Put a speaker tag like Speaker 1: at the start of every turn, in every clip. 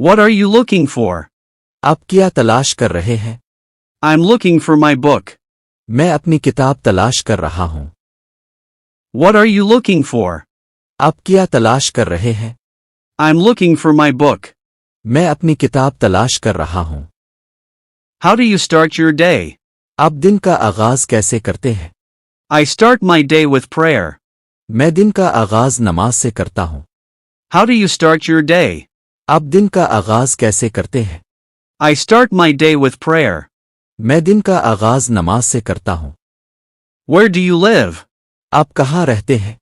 Speaker 1: What are you looking for?
Speaker 2: आप क्या तलाश कर रहे हैं?
Speaker 1: I'm looking for my book.
Speaker 2: मैं अपनी किताब तलाश कर रहा हूं।
Speaker 1: What are you looking for?
Speaker 2: आप क्या तलाश कर रहे हैं?
Speaker 1: I'm looking for my book.
Speaker 2: मैं अपनी किताब तलाश कर रहा हूं।
Speaker 1: How do you start your day?
Speaker 2: आप दिन का आगाज कैसे करते हैं?
Speaker 1: I start my day with prayer.
Speaker 2: मैं दिन का आगाज नमाज से करता हूं।
Speaker 1: How do you start your day?
Speaker 2: आप दिन का आगाज कैसे करते हैं?
Speaker 1: I start my day with prayer.
Speaker 2: मैं दिन का आगाज नमाज से करता हूं।
Speaker 1: Where do you live?
Speaker 2: आप कहाँ रहते हैं?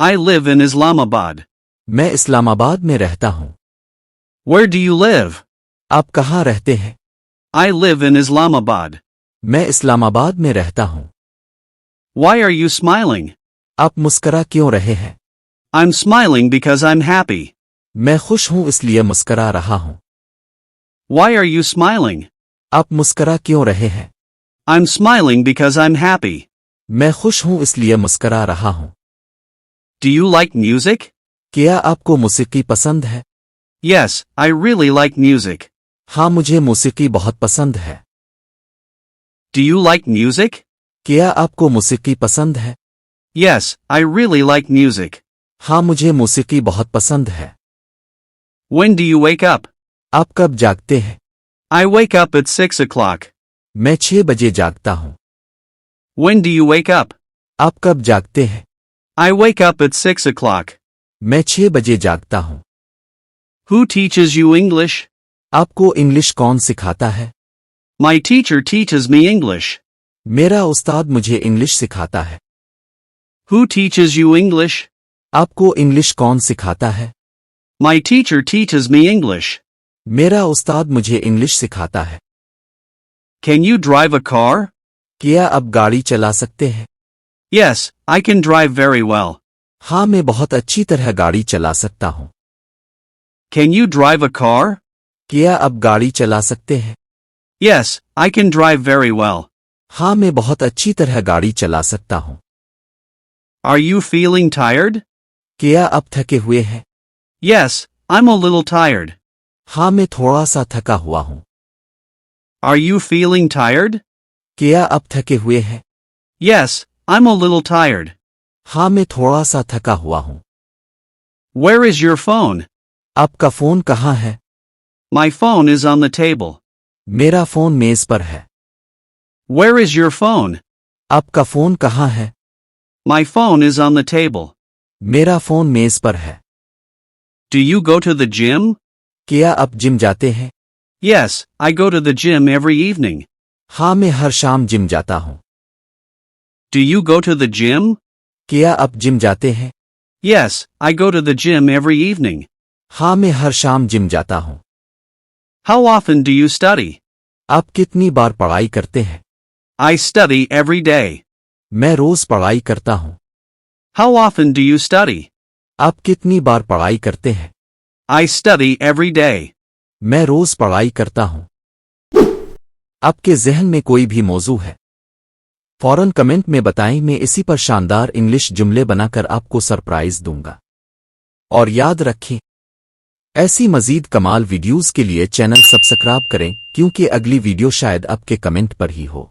Speaker 1: I live in Islamabad.
Speaker 2: मैं इस्लामाबाद में रहता हूं।
Speaker 1: Where do you live?
Speaker 2: आप कहाँ रहते हैं?
Speaker 1: I live in Islamabad.
Speaker 2: मैं इस्लामाबाद में रहता हूं।
Speaker 1: Why are you smiling?
Speaker 2: आप मुस्करा क्यों रहे हैं?
Speaker 1: I'm smiling because I'm happy.
Speaker 2: मैं खुश हूं इसलिए मुस्करा रहा हूं।
Speaker 1: Why are you smiling?
Speaker 2: आप मुस्करा क्यों रहे हैं?
Speaker 1: I'm smiling because I'm happy.
Speaker 2: मैं खुश हूं इसलिए मुस्करा रहा हूं।
Speaker 1: Do you like music?
Speaker 2: क्या आपको मौसीकी पसंद है?
Speaker 1: Yes, I really like music.
Speaker 2: हाँ, मुझे मौसीकी बहुत पसंद है।
Speaker 1: Do you like music?
Speaker 2: क्या आपको मौसीकी पसंद है?
Speaker 1: Yes, I really like music.
Speaker 2: हाँ, मुझे मौसीकी बहुत पसंद है।
Speaker 1: When do you wake up?
Speaker 2: आप कब जागते हैं?
Speaker 1: I wake up at 6 o'clock.
Speaker 2: मैं 6 बजे जागता हूं।
Speaker 1: When do you wake up?
Speaker 2: आप कब जागते हैं?
Speaker 1: I wake up at 6 o'clock.
Speaker 2: मैं 6 बजे जागता हूं।
Speaker 1: Who teaches you English?
Speaker 2: आपको इंग्लिश कौन सिखाता है?
Speaker 1: My teacher teaches me English.
Speaker 2: मेरा उस्ताद मुझे इंग्लिश सिखाता है।
Speaker 1: Who teaches you English?
Speaker 2: आपको इंग्लिश कौन सिखाता है?
Speaker 1: My teacher teaches me English.
Speaker 2: मेरा उस्ताद मुझे इंग्लिश सिखाता है।
Speaker 1: Can you drive a car?
Speaker 2: क्या आप गाड़ी चला सकते हैं?
Speaker 1: Yes, I can drive very well.
Speaker 2: हाँ, मैं बहुत अच्छी तरह गाड़ी चला सकता हूँ।
Speaker 1: Can you drive a car?
Speaker 2: क्या आप गाड़ी चला सकते हैं?
Speaker 1: Yes, I can drive very well.
Speaker 2: हाँ, मैं बहुत अच्छी तरह गाड़ी चला सकता हूँ।
Speaker 1: Are you feeling tired?
Speaker 2: क्या आप थके हुए हैं?
Speaker 1: Yes, I'm a little tired.
Speaker 2: हाँ, मैं थोड़ा सा थका हुआ हूँ।
Speaker 1: Are you feeling tired?
Speaker 2: क्या आप थके हुए हैं?
Speaker 1: Yes, I'm a little tired.
Speaker 2: हाँ, मैं थोड़ा सा थका हुआ हूँ।
Speaker 1: Where is your phone?
Speaker 2: आपका फोन कहाँ है?
Speaker 1: My phone is on the table.
Speaker 2: मेरा फोन मेज पर है।
Speaker 1: Where is your phone?
Speaker 2: आपका फोन कहाँ है?
Speaker 1: My phone is on the table.
Speaker 2: मेरा फोन मेज पर है।
Speaker 1: Do you go to the gym?
Speaker 2: क्या आप जिम जाते हैं?
Speaker 1: Yes, I go to the gym every evening.
Speaker 2: हाँ, मैं हर शाम जिम जाता हूँ।
Speaker 1: Do you go to the gym?
Speaker 2: क्या आप जिम जाते हैं?
Speaker 1: Yes, I go to the gym every evening.
Speaker 2: हाँ, मैं हर शाम जिम जाता हूँ।
Speaker 1: How often do you study?
Speaker 2: आप कितनी बार पढ़ाई करते हैं?
Speaker 1: I study every day.
Speaker 2: मैं रोज पढ़ाई करता हूँ।
Speaker 1: How often do you study?
Speaker 2: आप कितनी बार पढ़ाई करते हैं?
Speaker 1: I study every day.
Speaker 2: मैं रोज पढ़ाई करता हूँ। आपके ज़हन में कोई भी मौजू है? फौरन कमेंट में बताएं, मैं इसी पर शानदार इंग्लिश जुमले बनाकर आपको सरप्राइज दूंगा। और याद रखें, ऐसी मजीद कमाल वीडियोस के लिए चैनल सब्सक्राइब करें, क्योंकि अगली वीडियो शायद आपके कमेंट पर ही हो।